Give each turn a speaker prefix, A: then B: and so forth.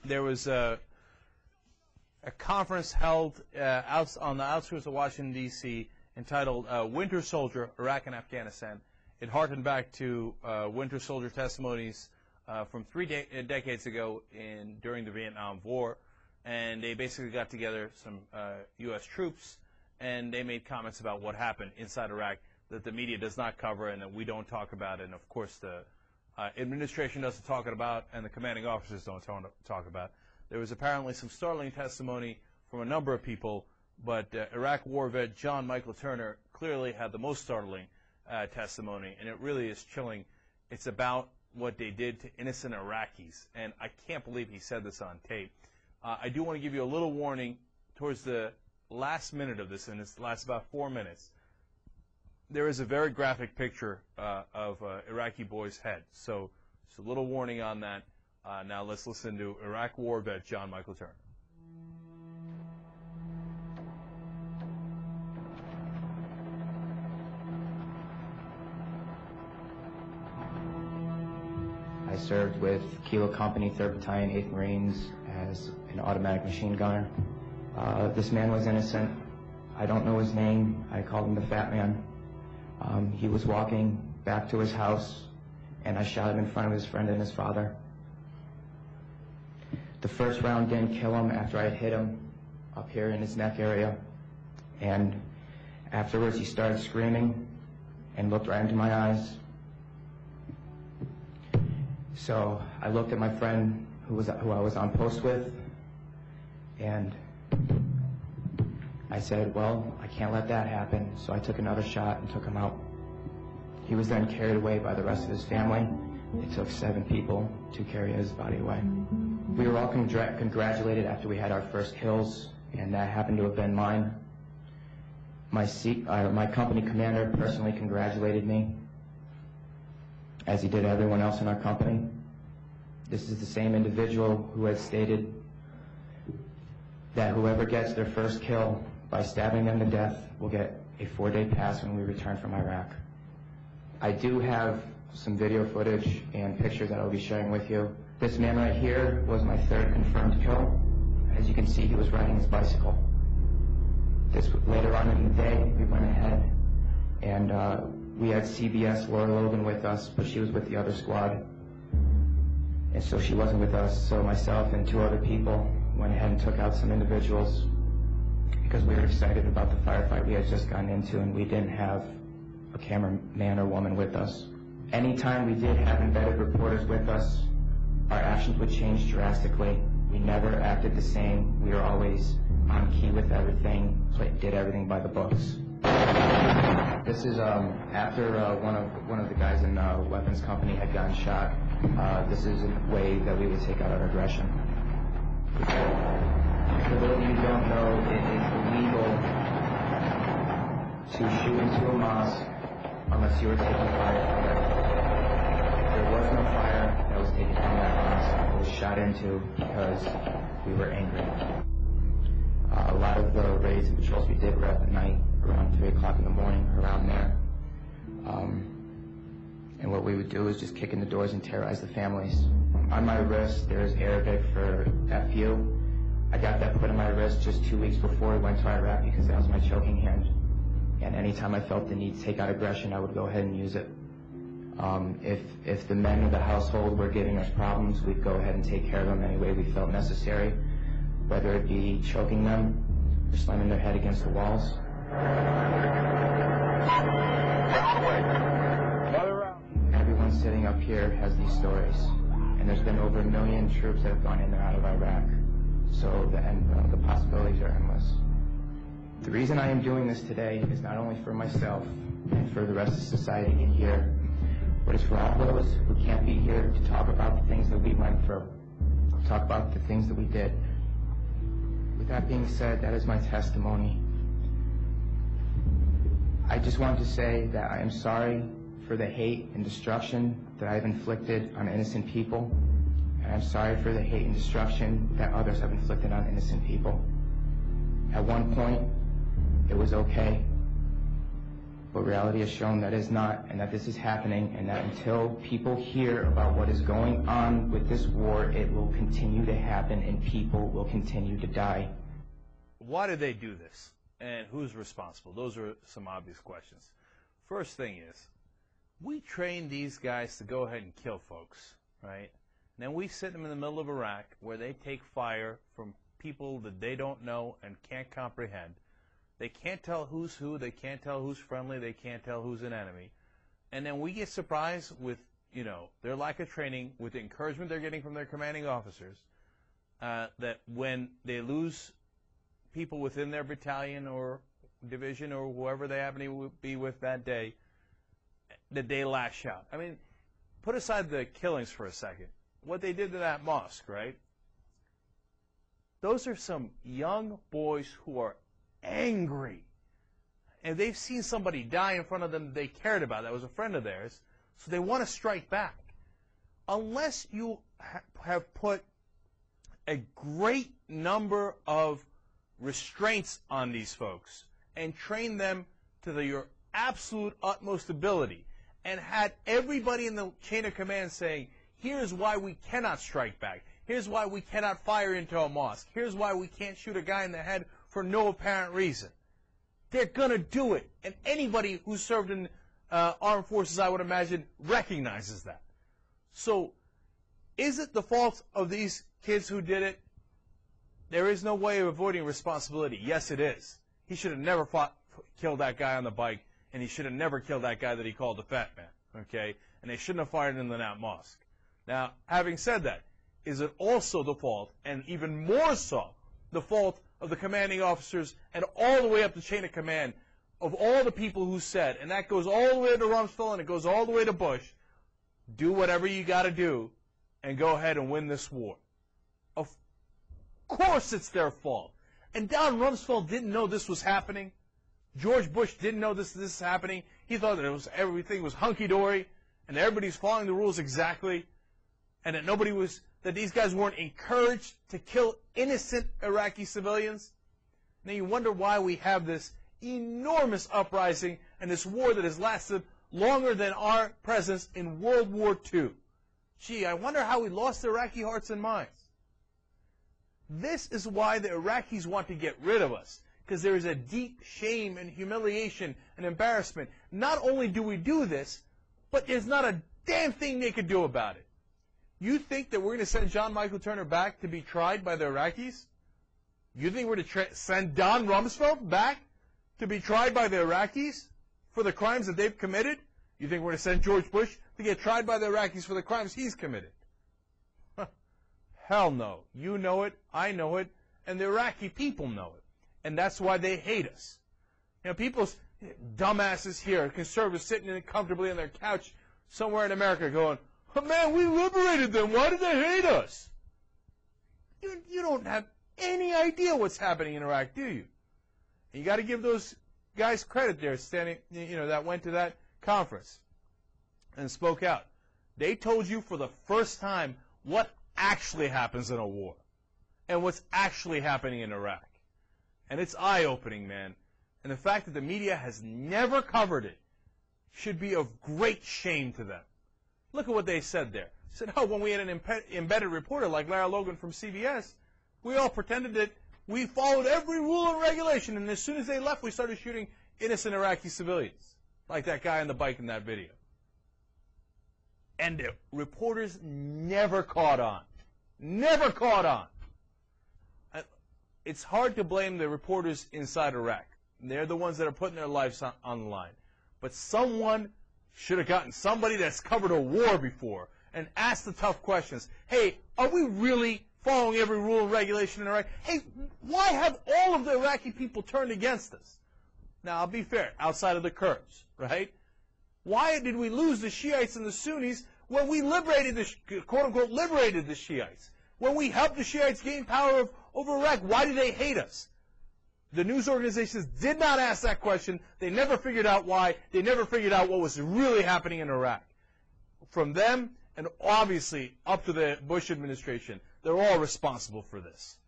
A: there was a conference held on the outskirts of Washington, D.C., entitled Winter Soldier, Iraq and Afghanistan. It harkened back to Winter Soldier testimonies from three decades ago during the Vietnam War. And they basically got together some U.S. troops, and they made comments about what happened inside Iraq that the media does not cover and that we don't talk about, and of course the administration doesn't talk about, and the commanding officers don't talk about. There was apparently some startling testimony from a number of people, but Iraq war vet John Michael Turner clearly had the most startling testimony, and it really is chilling. It's about what they did to innocent Iraqis, and I can't believe he said this on tape. I do want to give you a little warning towards the last minute of this, and it lasts about 4 minutes. There is a very graphic picture of Iraqi boy's head, so just a little warning on that. Now let's listen to Iraq war vet John Michael Turner.
B: I served with Kilo Company, 3rd Battalion, 8th Marines as an automatic machine gunner. This man was innocent. I don't know his name. I called him the Fat Man. He was walking back to his house, and I shot him in front of his friend and his father. The first round didn't kill him after I had hit him up here in his neck area, and afterwards he started screaming and looked right into my eyes. So I looked at my friend who I was on post with, and I said, well, I can't let that happen. So I took another shot and took him out. He was then carried away by the rest of his family. It took 7 people to carry his body away. We were all congratulated after we had our first kills, and that happened to have been mine. My company commander personally congratulated me, as he did everyone else in our company. This is the same individual who had stated that whoever gets their first kill by stabbing them to death will get a 4-day pass when we return from Iraq. I do have some video footage and pictures that I'll be sharing with you. This man right here was my 3rd confirmed kill. As you can see, he was riding his bicycle. Later on in the day, we went ahead and we had CBS Laura Logan with us, but she was with the other squad. And so she wasn't with us, so myself and 2 other people went ahead and took out some individuals because we were excited about the firefight we had just gotten into, and we didn't have a cameraman or woman with us. Anytime we did have embedded reporters with us, our actions would change drastically. We never acted the same. We were always on key with everything, did everything by the books. This is after one of the guys in the weapons company had gotten shot. This is a way that we would take out our aggression. For those of you who don't know, it is illegal to shoot into a mosque unless you are taking fire from it. There was no fire that was taken from that mosque. It was shot into because we were angry. A lot of the raids and patrols we did were at the night, around 3 o'clock in the morning, around there. And what we would do is just kick in the doors and terrorize the families. On my wrist, there's Arabic for F you. I got that put on my wrist just 2 weeks before I went to Iraq because that was my choking hand. And anytime I felt the need to take out aggression, I would go ahead and use it. If the men of the household were giving us problems, we'd go ahead and take care of them any way we felt necessary, whether it be choking them or slamming their head against the walls. Everyone sitting up here has these stories, and there's been over 1 million troops that have gone in and out of Iraq, so the possibilities are endless. The reason I am doing this today is not only for myself and for the rest of society to hear, but it's for all those who can't be here to talk about the things that we went through, talk about the things that we did. With that being said, that is my testimony. I just wanted to say that I am sorry for the hate and destruction that I've inflicted on innocent people, and I'm sorry for the hate and destruction that others have inflicted on innocent people. At one point, it was okay, But reality has shown that is not, and that this is happening, and that until people hear about what is going on with this war, it will continue to happen, and people will continue to die.
A: Why did they do this? And who's responsible? Those are some obvious questions. First thing is, we train these guys to go ahead and kill folks, right? And then we sit them in the middle of Iraq where they take fire from people that they don't know and can't comprehend. They can't tell who's who. They can't tell who's friendly. They can't tell who's an enemy. And then we get surprised with, their lack of training, with the encouragement they're getting from their commanding officers, that when they lose people within their battalion or division or whoever they happen to be with that day, that they lash out. I mean, put aside the killings for a second. What they did to that mosque, right? Those are some young boys who are angry. And they've seen somebody die in front of them they cared about, that was a friend of theirs, so they want to strike back. Unless you have put a great number of restraints on these folks and trained them to your absolute utmost ability and had everybody in the chain of command saying, here's why we cannot strike back. Here's why we cannot fire into a mosque. Here's why we can't shoot a guy in the head for no apparent reason. They're going to do it. And anybody who served in armed forces, I would imagine, recognizes that. So is it the fault of these kids who did it? There is no way of avoiding responsibility. Yes, it is. He should have never killed that guy on the bike, and he should have never killed that guy that he called the fat man, okay? And they shouldn't have fired into that mosque. Now, having said that, is it also the fault, and even more so, the fault of the commanding officers and all the way up the chain of command of all the people who said, and that goes all the way to Rumsfeld and it goes all the way to Bush, do whatever you got to do and go ahead and win this war? Of course it's their fault. And Don Rumsfeld didn't know this was happening. George Bush didn't know this is happening. He thought that everything was hunky-dory and everybody's following the rules exactly, and that these guys weren't encouraged to kill innocent Iraqi civilians. Now you wonder why we have this enormous uprising and this war that has lasted longer than our presence in World War II. Gee, I wonder how we lost the Iraqi hearts and minds. This is why the Iraqis want to get rid of us, because there is a deep shame and humiliation and embarrassment. Not only do we do this, but there's not a damn thing they could do about it. You think that we're going to send John Michael Turner back to be tried by the Iraqis? You think we're going to send Don Rumsfeld back to be tried by the Iraqis for the crimes that they've committed? You think we're going to send George Bush to get tried by the Iraqis for the crimes he's committed? Hell no. You know it, I know it, and the Iraqi people know it. And that's why they hate us. People's dumbasses here, conservatives sitting comfortably on their couch somewhere in America going, oh, man, we liberated them. Why did they hate us? You don't have any idea what's happening in Iraq, do you? And you got to give those guys credit there, standing, that went to that conference and spoke out. They told you for the first time what actually happens in a war and what's actually happening in Iraq. And it's eye-opening, man. And the fact that the media has never covered it should be of great shame to them. Look at what they said there. They said, when we had an embedded reporter like Lara Logan from CBS, we all pretended that we followed every rule and regulation, and as soon as they left, we started shooting innocent Iraqi civilians, like that guy on the bike in that video. And the reporters never caught on. Never caught on. It's hard to blame the reporters inside Iraq. They're the ones that are putting their lives on the line. But someone should have gotten somebody that's covered a war before and asked the tough questions. Hey, are we really following every rule and regulation in Iraq? Hey, why have all of the Iraqi people turned against us? Now, I'll be fair, outside of the Kurds, right? Why did we lose the Shiites and the Sunnis when we liberated the, quote-unquote, liberated the Shiites? When we helped the Shiites gain power over Iraq, why did they hate us? The news organizations did not ask that question. They never figured out why. They never figured out what was really happening in Iraq. From them, and obviously up to the Bush administration, they're all responsible for this.